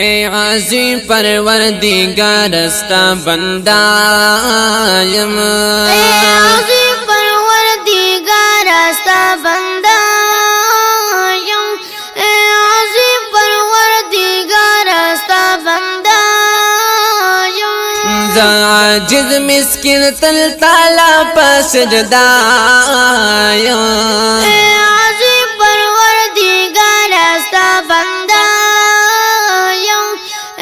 اے عظیم پروردگار استا بندہ یم، اے عظیم پروردگار استا بندہ یم، اے عظیم پروردگار استا بندہ یم، زا عاجز مسکین تل تالا پا سجدہ یم، اے عظیم پروردگار استا بندہ یم،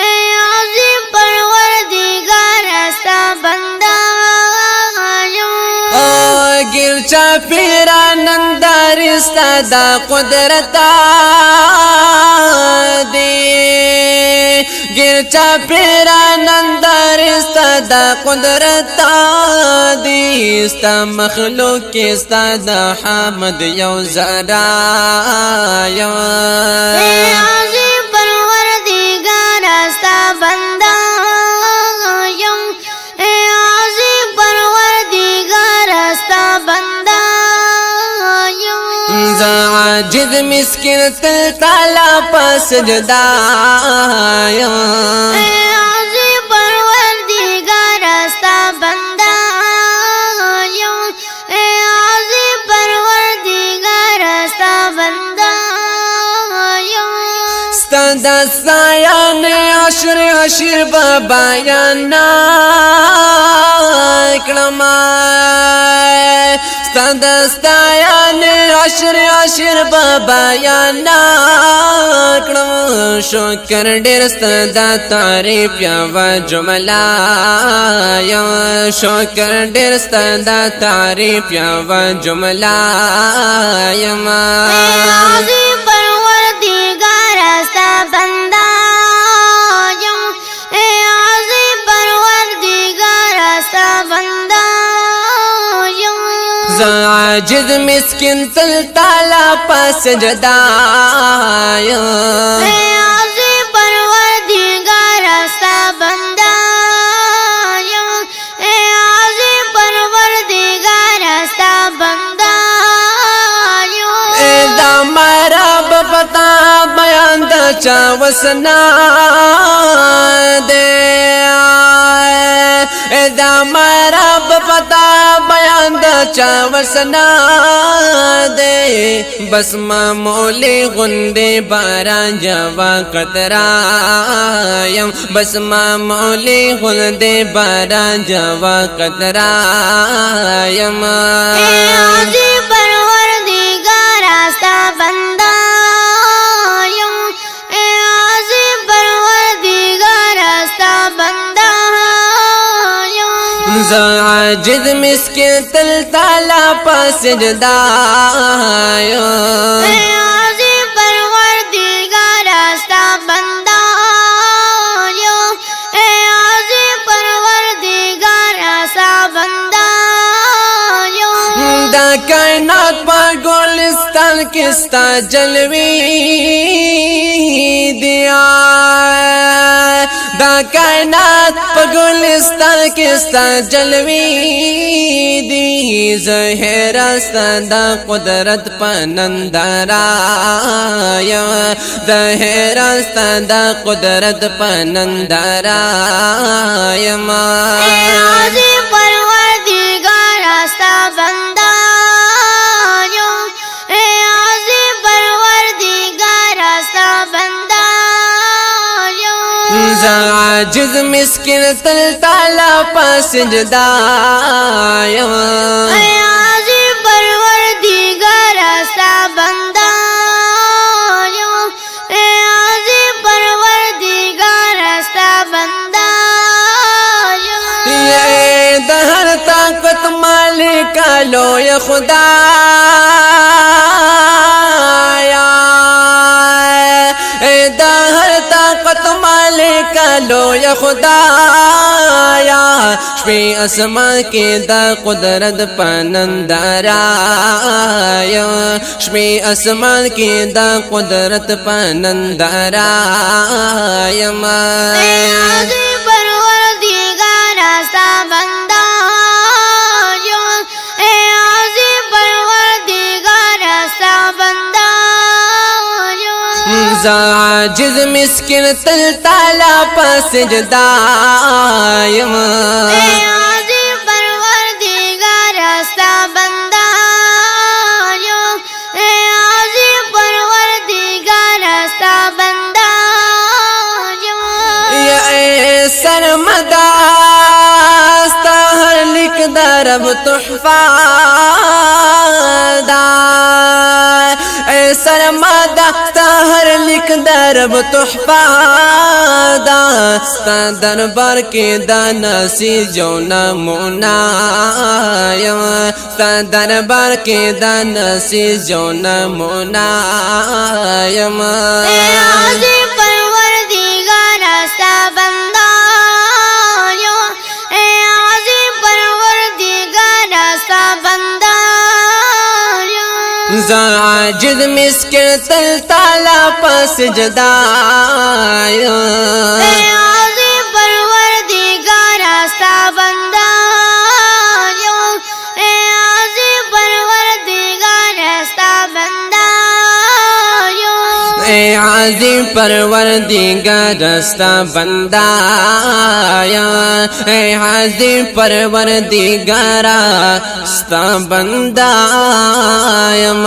اے عظیم پروردگار استا بندہ یم، گرچا پیرا نندار استا قدرتا دی، گرچا پیرا نندار استا قدرتا دی، استا مخلوق استا حامد یو زرا یو، اے عظیم پروردگار استا بندہ یم، اے عظیم پروردگار استا بندہ یم، زا عاجز مسکین تل تالا پا سجدہ یم، اے عظیم پروردگار استا بندہ یم، اے عظیم پروردگار استا بندہ یم، ستدا سایان عشر عشر بابایانا اکرما، ستدا سایان عشر عشر بابایانا اکرما، شکر ډیر ستدا تعریف یا و جمله یا، شکر ډیر ستدا تعریف یا و جمله یم، اے عظیم پروردگار استا بندہ یم، اے عظیم پروردگار استا بندہ یم، زا عاجز مسکین تل تالا پا سجدہ یم، اے عظیم پروردگار استا بندہ یم، اے عظیم پروردگار استا بندہ یم، اے دا مارا بپتا بیان دا چا وسنا دے، اے دا مارا بپتا بیان دا چا وسنا دے، بس معمولی غندے باران جوا قطرہ یم، بس معمولی غندے باران جوا قطرہ یم، اے عظیم پروردگار استا بندہ یم، اے عظیم پروردگار استا بندہ یم، زا عاجز مسکین تل تالا پا سجدہ یم، اے عظیم پروردگار استا بندہ یم، اے عظیم پروردگار استا بندہ یم، دا کائنات پا گلستان کستا جلوی دیا، دا کائنات پا گلستان کستا جلوی دی، ظاہر استا دا قدرت پا نندارا یم، ظاہر استا دا قدرت پا نندارا یم، اے عظیم پروردگار استا بندہ یم، اے عظیم پروردگار استا بندہ یم، زا عاجز مسکین تل تالا پا سجدہ یم، اے عظیم پروردگار استا بندہ یم، اے عظیم پروردگار استا بندہ یم، اے دہر طاقت مالکا لوی خدا یا، اے دہر طاقت مالکا لوی خدا یا، شپی اسمان کی دا قدرت پنندارا یا، شپی اسمان کی دا قدرت پنندارا یم، اے عظیم پروردگار استا بندہ یم، اے عظیم پروردگار استا بندہ یم، عاجز مسکین تل تعالی پا سجدہ یم اے عظیم پروردگار استا بندہ یوں اے عظیم پروردگار استا بندہ یوں یا اے سرمدا استا ہر لکھ درب تحفہ دا اے سرمدا استا ہر لکھ درب تحفہ دا ستا دربار کے دانسی جو نمونہ یم ستا دربار کے دانسی جو نمونہ یم اے عظیم پروردگار استا بندہ یوں اے عظیم پروردگار استا بندہ یوں عاجز مسکین تل تعالی پا سجدہ یم اے عظیم پروردگار استا بندہ یوں اے عظیم پروردگار استا بندہ یوں اے عظیم پروردگار استا بندہ یا اے عظیم پروردگار استا بندہ یم